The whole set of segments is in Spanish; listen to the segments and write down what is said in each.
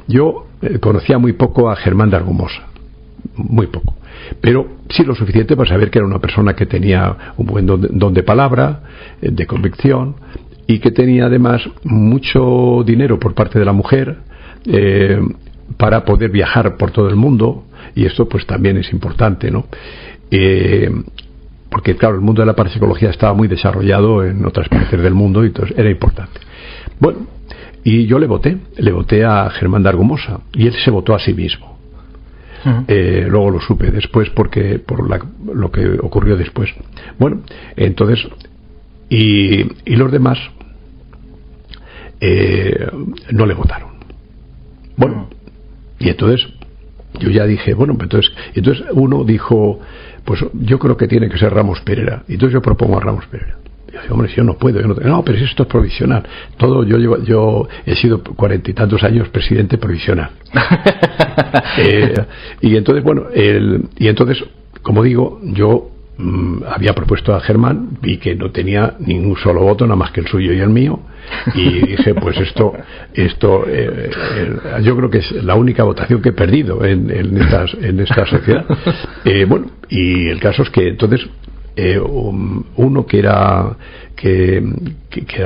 yo conocía muy poco a Germán de Argumosa, muy poco, pero sí lo suficiente para saber que era una persona que tenía un buen don de palabra, de convicción, y que tenía además mucho dinero por parte de la mujer para poder viajar por todo el mundo, y esto pues también es importante, ¿no? Porque claro, el mundo de la parapsicología estaba muy desarrollado en otras partes del mundo y entonces era importante. Bueno, y yo le voté a Germán de Argumosa, y él se votó a sí mismo. Luego lo supe después por lo que ocurrió después. Bueno, entonces y los demás no le votaron. Bueno, y entonces yo ya dije, bueno, entonces uno dijo, pues yo creo que tiene que ser Ramos Perera, y entonces yo propongo a Ramos Perera. Yo digo, hombre, si yo no puedo, no, pero si esto es provisional. Yo he sido 40 y tantos años presidente provisional. Y entonces, bueno, como digo, yo había propuesto a Germán, vi que no tenía ningún solo voto, nada más que el suyo y el mío, y dije, pues esto yo creo que es la única votación que he perdido en esta sociedad. Bueno, y el caso es que entonces uno que era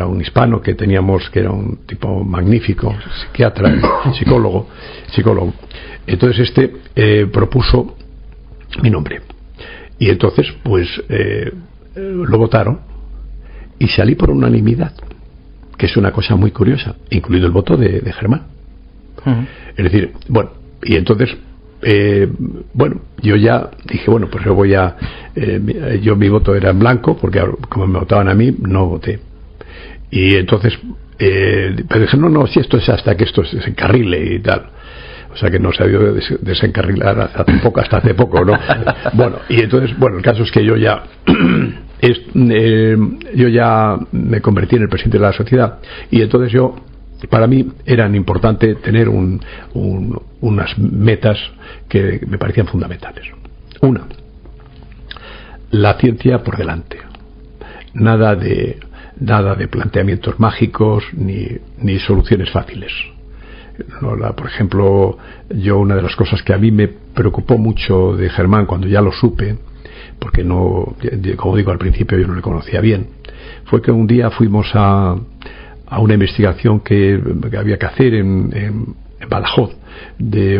un hispano que teníamos, que era un tipo magnífico, psiquiatra, psicólogo, entonces propuso mi nombre, y entonces pues lo votaron y salí por unanimidad, que es una cosa muy curiosa, incluido el voto de Germán. Es decir, bueno, y entonces bueno, yo ya dije, bueno, pues yo voy a mi voto era en blanco, porque como me votaban a mí, no voté. Y entonces pero dije, no, si esto es hasta que esto se desencarrile y tal. O sea que no se ha sabido desencarrilar hasta hace poco, ¿no? Bueno, y entonces, bueno, el caso es que yo ya me convertí en el presidente de la sociedad, y entonces para mí eran importante tener unas metas que me parecían fundamentales. Una, la ciencia por delante, nada de planteamientos mágicos ni soluciones fáciles. Por ejemplo, una de las cosas que a mí me preocupó mucho de Germán cuando ya lo supe, porque como digo al principio yo no le conocía bien, fue que un día fuimos a una investigación que había que hacer en Badajoz, de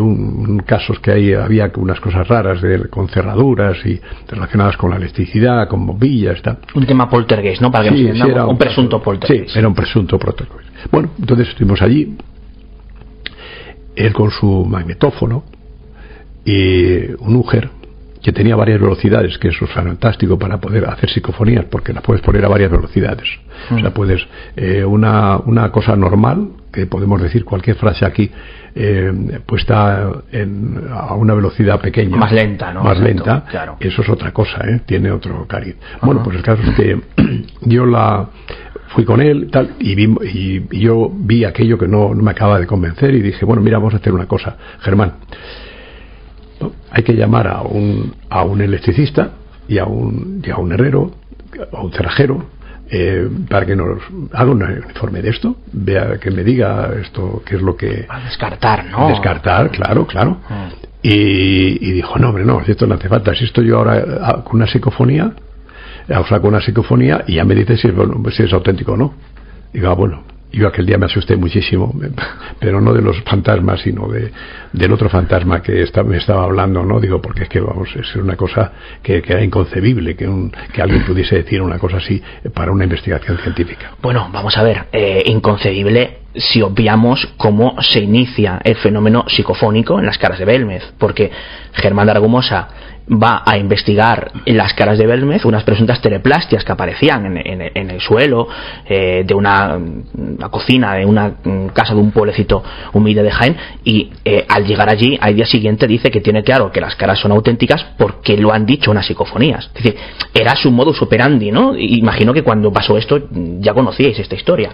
casos que había unas cosas raras con cerraduras y relacionadas con la electricidad, con bombillas, tal. Un tema poltergeist, ¿no? Para que nos entendamos, un presunto poltergeist. Sí, era un presunto poltergeist. Bueno, entonces estuvimos allí, él con su magnetófono y un Uger que tenía varias velocidades, que eso es fantástico para poder hacer psicofonías, porque las puedes poner a varias velocidades. O sea, puedes una cosa normal, que podemos decir cualquier frase aquí puesta a una velocidad pequeña, más lenta, ¿no? Más Exacto, lenta, claro. Eso es otra cosa, tiene otro cariz. Bueno, pues el caso es que yo fui con él tal, y yo vi aquello que no me acababa de convencer, y dije, bueno, mira, vamos a hacer una cosa, Germán. Hay que llamar a un electricista y a un herrero, a un cerrajero, para que nos haga un informe de esto, vea, que me diga esto, qué es lo que... A descartar, ¿no? Descartar, claro. Y dijo, no, hombre, no, si esto no hace falta, si esto yo ahora con una psicofonía, saco una psicofonía y ya me dice si es auténtico o no. Digo, bueno. Yo aquel día me asusté muchísimo, pero no de los fantasmas, sino del otro fantasma que me estaba hablando, ¿no? Digo, porque es que es una cosa que era inconcebible que alguien pudiese decir una cosa así para una investigación científica. Bueno, vamos a ver, inconcebible si obviamos cómo se inicia el fenómeno psicofónico en las caras de Belmez, porque Germán de Argumosa va a investigar en las caras de Belmez unas presuntas teleplastias que aparecían en el suelo de una cocina de una casa de un pueblecito humilde de Jaén, y al llegar allí al día siguiente dice que tiene claro que las caras son auténticas porque lo han dicho unas psicofonías. Es decir, era su modus operandi, ¿no? Imagino que cuando pasó esto ya conocíais esta historia.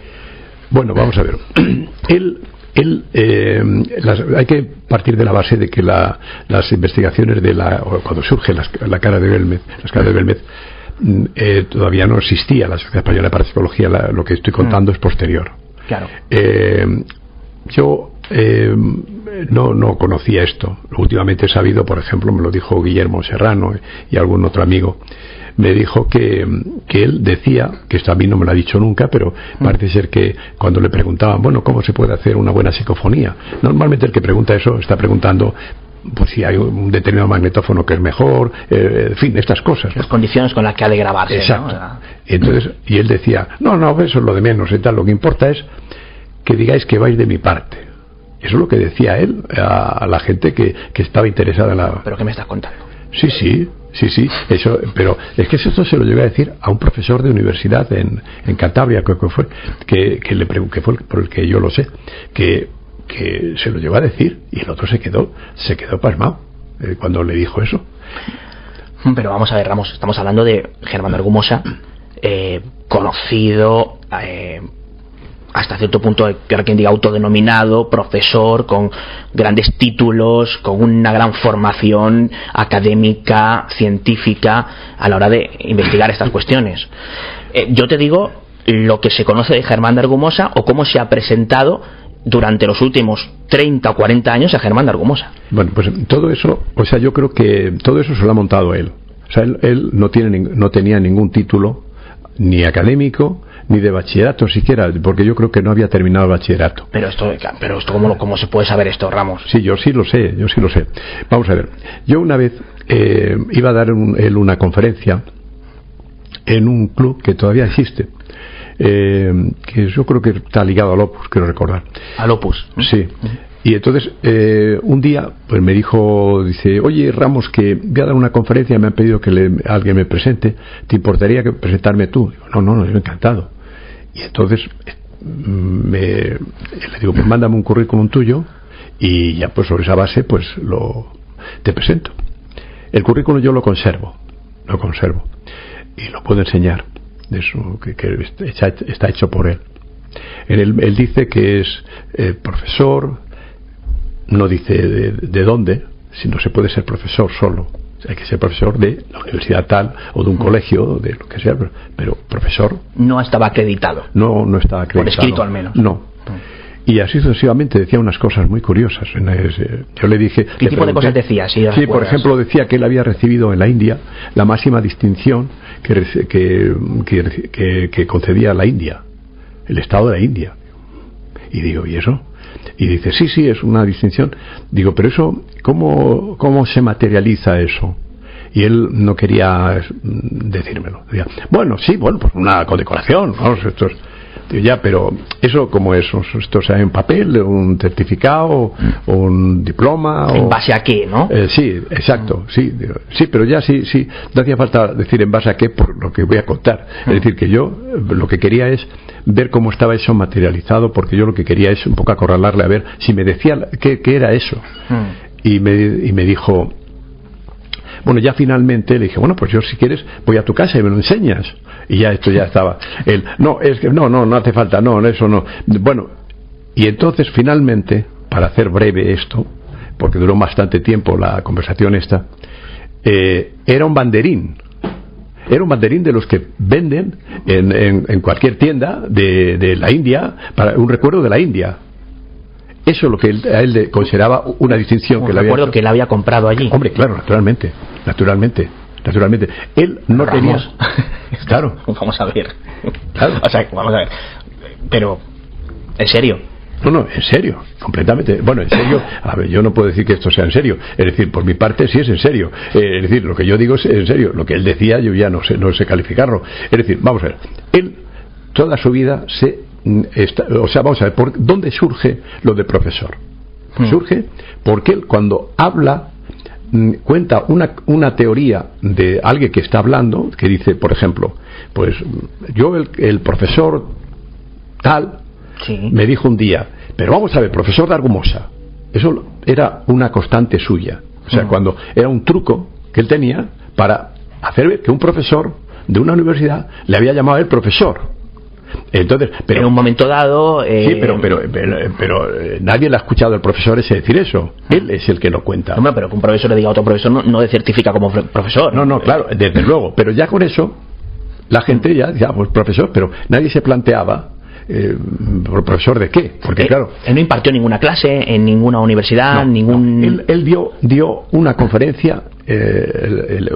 Bueno, vamos a ver. Hay que partir de la base de que las investigaciones cuando surge la cara de Belmez, las caras de Belmez, todavía no existía la Sociedad Española de Parapsicología. Lo que estoy contando es posterior. Claro. Yo no conocía esto. Últimamente he sabido, por ejemplo, me lo dijo Guillermo Serrano y algún otro amigo, me dijo que él decía, que esto a mí no me lo ha dicho nunca, pero parece ser que cuando le preguntaban, bueno, ¿cómo se puede hacer una buena psicofonía? Normalmente el que pregunta eso está preguntando pues si hay un determinado magnetófono que es mejor, en fin, estas cosas, ¿no? Las condiciones con las que ha de grabarse. Exacto. ¿no? Entonces, y él decía, no, eso es lo de menos y tal, lo que importa es que digáis que vais de mi parte. Eso es lo que decía él a la gente que estaba interesada en la... ¿Pero qué me estás contando? Sí, eso, pero es que esto se lo llegué a decir a un profesor de universidad en Cantabria, creo que fue, que fue por el que yo lo sé, que se lo llegó a decir, y el otro se quedó pasmado cuando le dijo eso. Pero vamos a ver, Ramos, estamos hablando de Germán de Argumosa, conocido, hasta cierto punto, que ahora quien diga autodenominado, profesor, con grandes títulos, con una gran formación académica, científica, a la hora de investigar estas cuestiones. Yo te digo lo que se conoce de Germán de Argumosa, o cómo se ha presentado durante los últimos 30 o 40 años a Germán de Argumosa. Bueno, pues todo eso, o sea, yo creo que todo eso se lo ha montado él. O sea, él no tenía ningún título, ni académico, ni de bachillerato siquiera, porque yo creo que no había terminado el bachillerato. Pero esto ¿cómo se puede saber esto, Ramos? Sí, yo sí lo sé. Vamos a ver, yo una vez iba a dar él una conferencia en un club que todavía existe, que yo creo que está ligado al Opus, quiero recordar. ¿Al Opus? Sí. Y entonces un día pues me dice, oye Ramos, que voy a dar una conferencia, me han pedido que alguien me presente, ¿te importaría que presentarme tú? Digo, no, yo encantado. Y entonces le digo, pues mándame un currículum tuyo y ya pues sobre esa base pues te presento. El currículum yo lo conservo y lo puedo enseñar, de eso que está hecho por él. Él dice que es profesor, no dice de dónde, si no se puede ser profesor solo, hay que ser profesor de la universidad tal o de un colegio, de lo que sea, pero profesor. No estaba acreditado. No estaba acreditado. Por escrito al menos. No. Y así sucesivamente decía unas cosas muy curiosas. Yo le dije... ¿Qué tipo de cosas decía? Sí, por ejemplo, decía que él había recibido en la India la máxima distinción que concedía la India, el Estado de la India. Y digo, ¿y eso? Y dice, sí, es una distinción. Digo, pero eso, ¿cómo se materializa eso? Y él no quería decírmelo. Decía, pues una condecoración, ¿no? Digo, ya, pero eso ¿cómo es? ¿Esto sea en papel, un certificado, un diploma? ¿En base a qué, no? Sí, exacto, sí, pero ya sí, no hacía falta decir en base a qué por lo que voy a contar. Es decir, que yo lo que quería es ver cómo estaba eso materializado, porque yo lo que quería es un poco acorralarle a ver si me decía qué era eso. Y me dijo, bueno, ya finalmente le dije, bueno, pues yo si quieres voy a tu casa y me lo enseñas. Y ya esto ya estaba. Él, no hace falta, eso no. Bueno, y entonces finalmente, para hacer breve esto, porque duró bastante tiempo la conversación esta, era un banderín. Era un banderín de los que venden en cualquier tienda de la India, para un recuerdo de la India. Eso es lo que a él le consideraba una distinción. Un recuerdo que él había comprado allí. Hombre, claro, naturalmente. Él no tenía... Claro. Vamos a ver. Claro. O sea, vamos a ver. Pero, ¿en serio? No, en serio, completamente. Bueno, en serio, a ver, yo no puedo decir que esto sea en serio. Es decir, por mi parte sí es en serio. Es decir, lo que yo digo es en serio. Lo que él decía yo ya no sé calificarlo. Es decir, vamos a ver. Él, toda su vida vamos a ver, ¿dónde surge lo de profesor? Surge porque él cuando habla cuenta una teoría de alguien que está hablando, que dice, por ejemplo, pues yo el profesor tal me dijo un día, pero vamos a ver, profesor de Argumosa, eso era una constante suya, o sea, cuando era un truco que él tenía para hacer ver que un profesor de una universidad le había llamado a él profesor. Entonces, pero en un momento dado sí, pero nadie le ha escuchado al profesor ese decir eso. Él es el que lo cuenta. No, pero que un profesor le diga a otro profesor no le certifica como profesor. No, claro, desde luego. Pero ya con eso la gente ya pues profesor, pero nadie se planteaba ¿Profesor de qué? Porque claro... Él no impartió ninguna clase en ninguna universidad, Él dio una conferencia,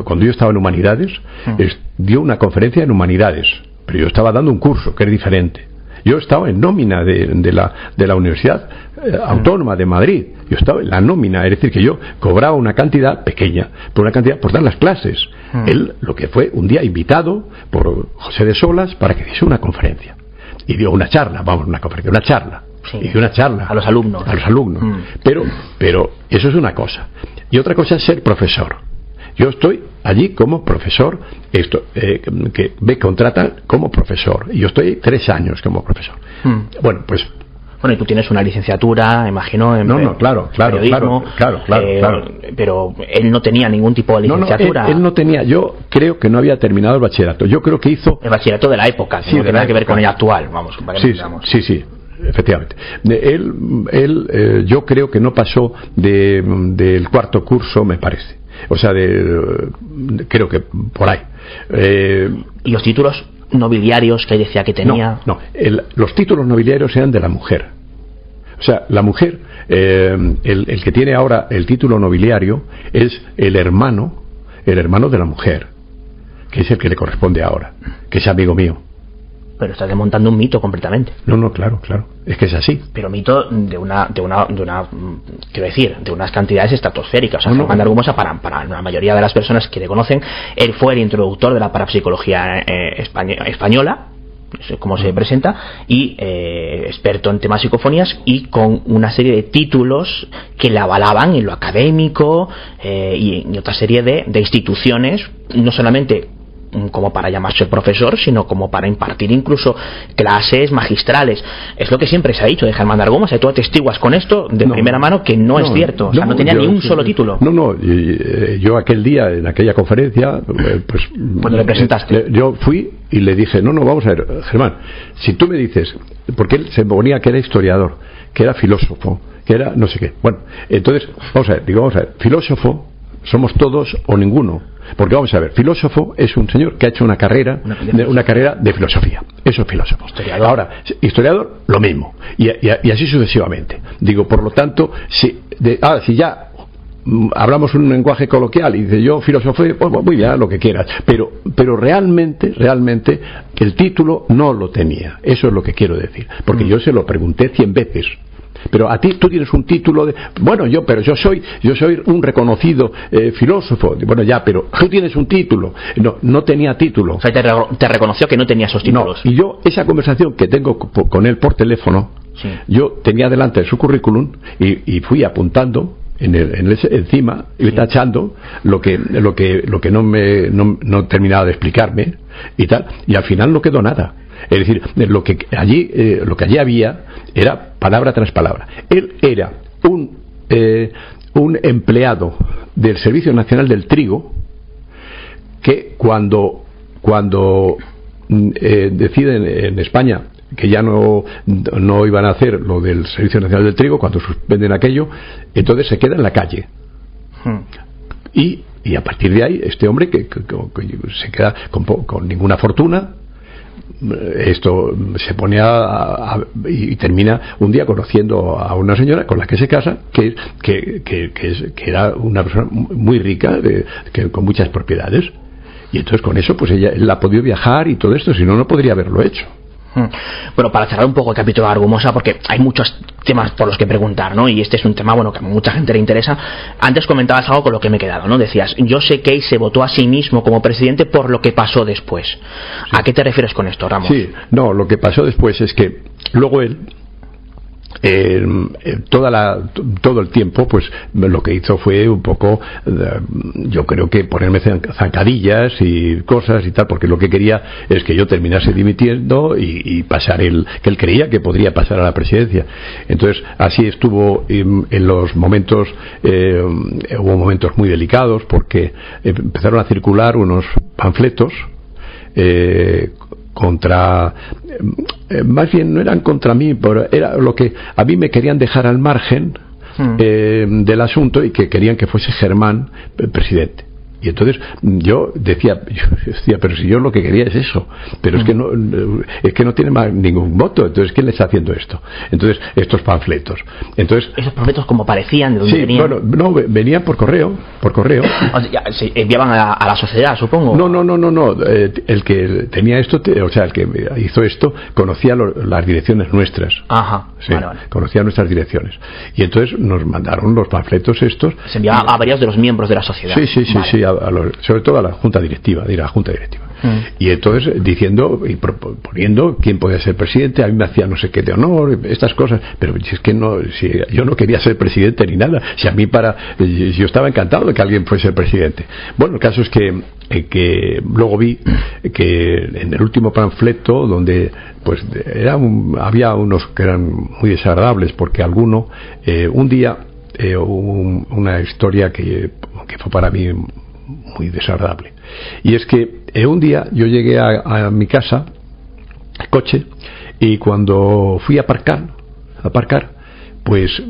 cuando yo estaba en Humanidades, dio una conferencia en Humanidades, pero yo estaba dando un curso, que es diferente. Yo estaba en nómina de la Universidad Autónoma de Madrid. Yo estaba en la nómina, es decir, que yo cobraba una cantidad pequeña, por dar las clases. Él, lo que fue un día invitado por José de Solas para que diese una conferencia. Y dio una charla, una charla. Sí. Y dio una charla. A los alumnos. Pero eso es una cosa. Y otra cosa es ser profesor. Yo estoy allí como profesor, que me contratan como profesor. Y yo estoy 3 años como profesor. Bueno, pues... Bueno, y tú tienes una licenciatura, imagino, en periodismo. Claro. Pero él no tenía ningún tipo de licenciatura. Él no tenía, yo creo que no había terminado el bachillerato. Yo creo que hizo... El bachillerato de la época, que no tiene nada que ver con el actual, vamos. Sí, efectivamente. Yo creo que no pasó del 4º curso, me parece. O sea, creo que por ahí. ¿Y los títulos nobiliarios que decía que tenía? Los títulos nobiliarios eran de la mujer. O sea, la mujer, el que tiene ahora el título nobiliario es el hermano de la mujer, que es el que le corresponde ahora, que es amigo mío. Pero estás desmontando un mito completamente. No, claro. Es que es así. Pero mito de una quiero decir, de unas cantidades estratosféricas. O sea, Germán de Argumosa, para la mayoría de las personas que le conocen, él fue el introductor de la parapsicología española, como se presenta, y experto en temas psicofonías, y con una serie de títulos que le avalaban en lo académico, y en otra serie de instituciones, no solamente como para llamarse profesor, sino como para impartir incluso clases magistrales. Es lo que siempre se ha dicho de Germán de Argumosa, y tú atestiguas con esto de primera mano que no es cierto. O sea, no tenía ni un solo título. Yo aquel día, en aquella conferencia, pues cuando le presentaste, yo fui y le dije, vamos a ver, Germán, si tú me dices, porque él se ponía que era historiador, que era filósofo, que era no sé qué. Bueno, entonces, vamos a ver, filósofo somos todos o ninguno. Porque vamos a ver, filósofo es un señor que ha hecho una carrera de filosofía. Eso es filósofo. Ahora, historiador, lo mismo. Y así sucesivamente. Digo, por lo tanto, si ya hablamos un lenguaje coloquial y dice yo filosofía, pues muy bien, lo que quieras. Pero realmente el título no lo tenía. Eso es lo que quiero decir. Porque yo se lo pregunté 100 veces. Pero a ti, tú tienes un título de... Bueno, yo soy un reconocido filósofo. Bueno, ya, pero tú tienes un título. No tenía título. O sea, te reconoció que no tenía esos títulos. No, y yo, esa conversación que tengo con él por teléfono, yo tenía delante su currículum y fui apuntando encima y tachando lo que no terminaba de explicarme y tal, y al final no quedó nada. Es decir, lo que allí había era palabra tras palabra. Él era un empleado del Servicio Nacional del Trigo que cuando deciden en España que ya no iban a hacer lo del Servicio Nacional del Trigo, cuando suspenden aquello, entonces se queda en la calle. Y a partir de ahí este hombre que se queda con ninguna fortuna, esto se pone y termina un día conociendo a una señora con la que se casa que era una persona muy rica, con muchas propiedades, y entonces con eso pues él ha podido viajar y todo esto, si no podría haberlo hecho. Bueno, para cerrar un poco el capítulo de Argumosa, porque hay muchos temas por los que preguntar, ¿no? Y este es un tema, bueno, que a mucha gente le interesa. Antes comentabas algo con lo que me he quedado, ¿no? Decías, yo sé que él se votó a sí mismo como presidente por lo que pasó después. Sí. ¿A qué te refieres con esto, Ramos? Sí, lo que pasó después es que luego él todo el tiempo pues lo que hizo fue un poco, yo creo que ponerme zancadillas y cosas y tal, porque lo que quería es que yo terminase dimitiendo y pasar que él creía que podría pasar a la presidencia. Entonces así estuvo en los momentos, hubo momentos muy delicados porque empezaron a circular unos panfletos contra, más bien no eran contra mí, pero era lo que a mí me querían dejar al margen del asunto, y que querían que fuese Germán presidente. Y entonces yo decía, pero si yo lo que quería es eso, pero es que no tiene más ningún voto, entonces ¿quién le está haciendo esto? Entonces estos panfletos. Entonces esos panfletos como parecían, ¿de dónde sí, venían? Bueno, no, venían por correo. O sea, se enviaban a la sociedad, supongo. No. El que tenía esto, o sea, el que hizo esto, conocía las direcciones nuestras. Ajá. Sí, vale. conocía nuestras direcciones. Y entonces nos mandaron los panfletos estos. Se enviaba a varios de los miembros de la sociedad. Sí, sobre todo a la junta directiva, y entonces diciendo y proponiendo quién podía ser presidente. A mí me hacía no sé qué de honor, estas cosas, pero si es que si yo no quería ser presidente ni nada, si a mí yo estaba encantado de que alguien fuese el presidente. Bueno, el caso es que luego vi que en el último panfleto, donde pues había unos que eran muy desagradables, porque alguno un día hubo una historia que fue para mí muy desagradable, y es que un día yo llegué a mi casa, coche, y cuando fui a aparcar, pues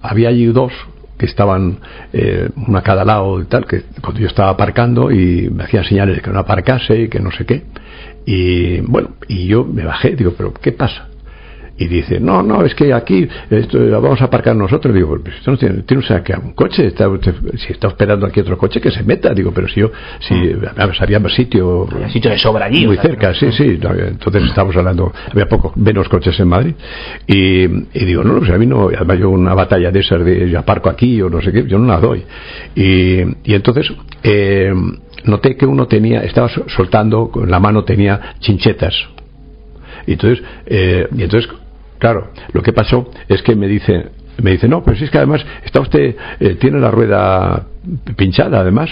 había allí dos que estaban uno a cada lado y tal, que cuando yo estaba aparcando y me hacían señales de que no aparcase y que no sé qué, y bueno, y yo me bajé, digo, pero ¿qué pasa? Y dice, no, es que aquí vamos a aparcar nosotros. Digo, pues usted no tiene que un coche, si está esperando aquí otro coche, que se meta. Digo, pero si había más sitio de sobra allí, muy cerca, sí. Entonces estábamos hablando, había menos coches en Madrid, y digo, no, pues a mí no, además yo una batalla de esas de yo aparco aquí o no sé qué, yo no la doy. Y entonces noté que uno estaba soltando, con la mano tenía chinchetas. Y entonces claro, lo que pasó es que me dice, no, pero si es que además está usted, tiene la rueda pinchada además.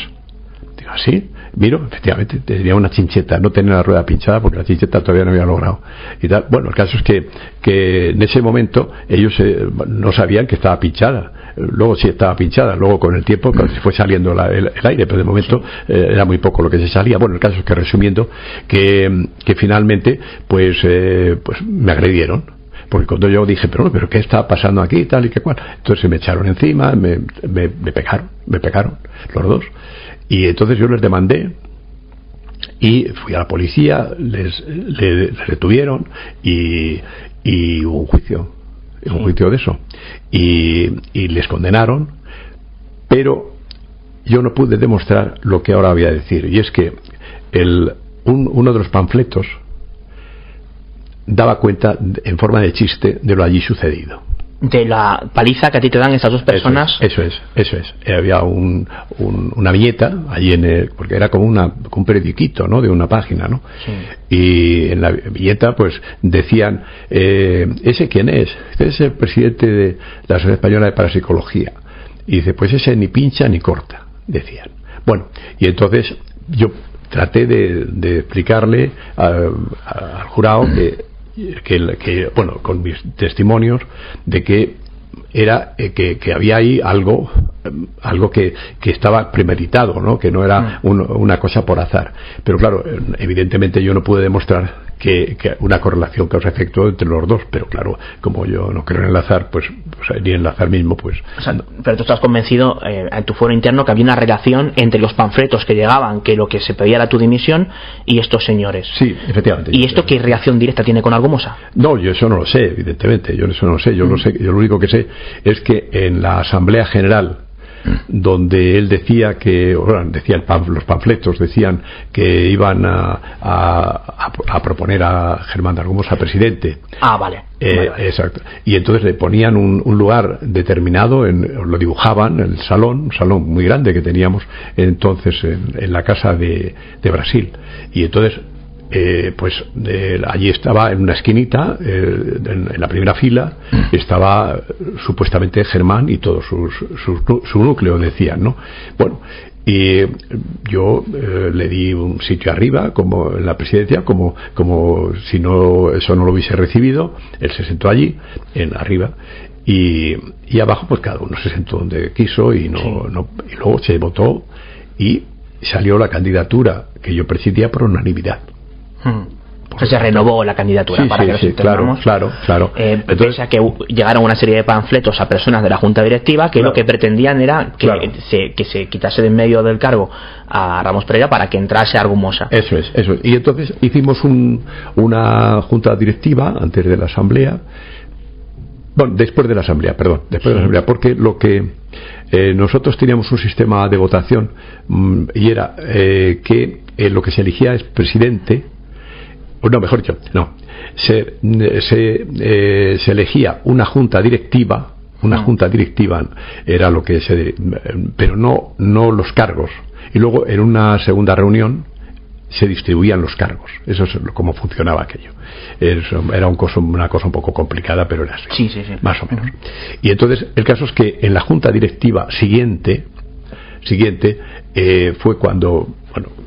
Digo, ¿sí? Miro, efectivamente tenía una chincheta, no tenía la rueda pinchada porque la chincheta todavía no había logrado y tal. Bueno, el caso es que en ese momento ellos no sabían que estaba pinchada. Luego sí estaba pinchada, luego con el tiempo se fue saliendo el aire, pero de momento era muy poco lo que se salía. Bueno, el caso es que, resumiendo, que finalmente pues me agredieron, porque cuando yo dije, pero ¿qué está pasando aquí y tal y qué cual? Entonces se me echaron encima, me pegaron los dos, y entonces yo les demandé y fui a la policía, les retuvieron y hubo un juicio de eso, y les condenaron, pero yo no pude demostrar lo que ahora voy a decir, y es que uno de los panfletos daba cuenta en forma de chiste de lo allí sucedido, de la paliza que a ti te dan estas dos personas. Eso es. Había una viñeta allí porque era como un periodiquito, ¿no?, de una página, ¿no? Sí. Y en la viñeta pues decían, ¿ese quién es? Este es el presidente de la Sociedad Española de Parapsicología. Y dice, pues ese ni pincha ni corta, decían. Bueno, y entonces yo traté de explicarle al jurado que bueno, con mis testimonios, de que era que había ahí algo que estaba premeditado, ¿no?, que no era una cosa por azar. Pero claro, evidentemente yo no pude demostrar que una correlación causa-efecto entre los dos, pero claro, como yo no creo en el azar, pues ni en el azar mismo, pues... O sea, pero tú estás convencido en tu foro interno que había una relación entre los panfletos que llegaban, que lo que se pedía era tu dimisión, y estos señores. Sí, efectivamente. ¿Y esto qué reacción directa tiene con Argumosa? No, yo eso no lo sé, evidentemente, yo eso no lo sé. Yo lo único que sé es que en la Asamblea General, donde él decía los panfletos decían que iban a proponer a Germán de Argumosa presidente. Vale. Exacto. Y entonces le ponían un lugar determinado, lo dibujaban en el un salón muy grande que teníamos entonces en la casa de Brasil. Y entonces allí estaba en una esquinita, en la primera fila, estaba supuestamente Germán y todo su núcleo, decían, ¿no? Bueno, y yo le di un sitio arriba, como en la presidencia, como si eso no lo hubiese recibido. Él se sentó allí, arriba, y abajo pues cada uno se sentó donde quiso, y y luego se votó y salió la candidatura que yo presidía por unanimidad. se renovó la candidatura para que nos entendamos. Claro. Entonces, pese a que llegaron una serie de panfletos a personas de la junta directiva que lo que pretendían era que se quitase de en medio del cargo a Ramos Pereira para que entrase Argumosa. Eso es. Y entonces hicimos una junta directiva antes de la asamblea. Bueno, después de la asamblea, porque lo que nosotros teníamos un sistema de votación y era que lo que se elegía es presidente, o no, mejor dicho, se elegía una junta directiva. Junta directiva era lo que pero no los cargos, y luego en una segunda reunión se distribuían los cargos. Eso es cómo funcionaba aquello. Era una cosa un poco complicada, pero era así, sí. Más o menos. Y entonces el caso es que en la junta directiva siguiente fue cuando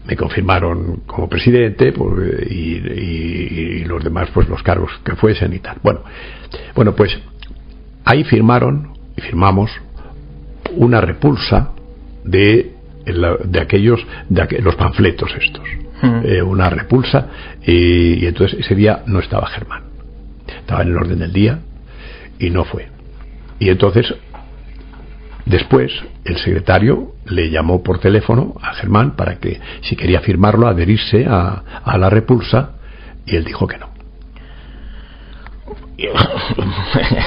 me confirmaron como presidente, y los demás pues los cargos que fuesen y tal. Bueno, pues ahí firmamos una repulsa de los panfletos estos. Una repulsa, y entonces ese día no estaba Germán, estaba en el orden del día y no fue. Y entonces después el secretario le llamó por teléfono a Germán para que si quería firmarlo, adherirse a la repulsa, y él dijo que no.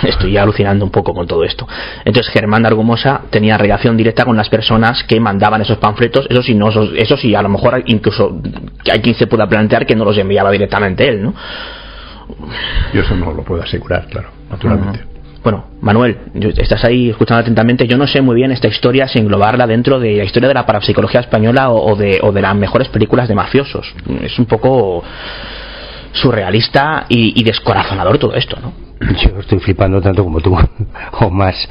Estoy alucinando un poco con todo esto. Entonces Germán de Argumosa tenía relación directa con las personas que mandaban esos panfletos. Eso sí, a lo mejor incluso hay quien se pueda plantear que no los enviaba directamente él, ¿no? Yo eso no lo puedo asegurar, claro, naturalmente. Bueno, Manuel, estás ahí escuchando atentamente. Yo no sé muy bien esta historia sin englobarla dentro de la historia de la parapsicología española o de las mejores películas de mafiosos. Es un poco surrealista y descorazonador todo esto, ¿no? Yo estoy flipando tanto como tú o más,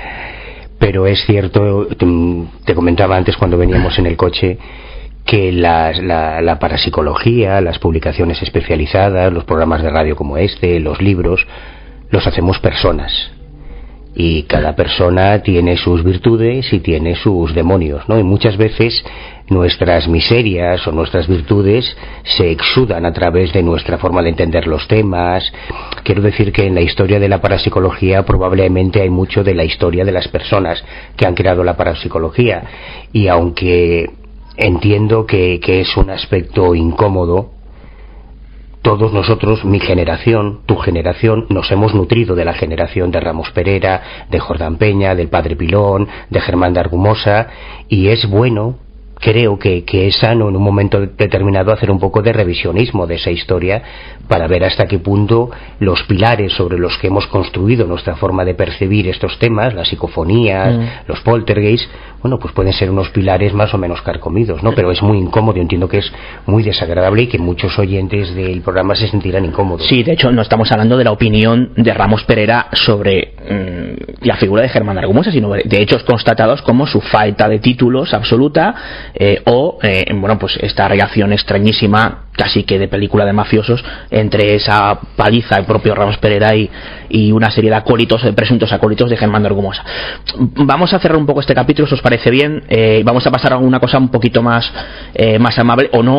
pero es cierto, te comentaba antes cuando veníamos en el coche que la parapsicología, las publicaciones especializadas, los programas de radio como este, los libros, los hacemos personas, y cada persona tiene sus virtudes y tiene sus demonios, ¿no? Y muchas veces nuestras miserias o nuestras virtudes se exudan a través de nuestra forma de entender los temas. Quiero decir que en la historia de la parapsicología probablemente hay mucho de la historia de las personas que han creado la parapsicología, y aunque entiendo que es un aspecto incómodo, todos nosotros, mi generación, tu generación, nos hemos nutrido de la generación de Ramos Pereira, de Jordán Peña, del Padre Pilón, de Germán de Argumosa, y es bueno, creo que es sano en un momento determinado hacer un poco de revisionismo de esa historia para ver hasta qué punto los pilares sobre los que hemos construido nuestra forma de percibir estos temas, las psicofonías, los poltergeists, pues pueden ser unos pilares más o menos carcomidos, ¿no? Pero es muy incómodo, yo entiendo que es muy desagradable y que muchos oyentes del programa se sentirán incómodos. Sí, de hecho no estamos hablando de la opinión de Ramos Pereira sobre la figura de Germán de Argumosa, sino de hechos constatados como su falta de títulos absoluta, pues esta relación extrañísima, casi que de película de mafiosos, entre esa paliza del propio Ramos Pereira y una serie de acólitos, de presuntos acólitos de Germán de Argumosa. Vamos a cerrar un poco este capítulo, si os parece bien. Vamos a pasar a alguna cosa un poquito más amable, o no.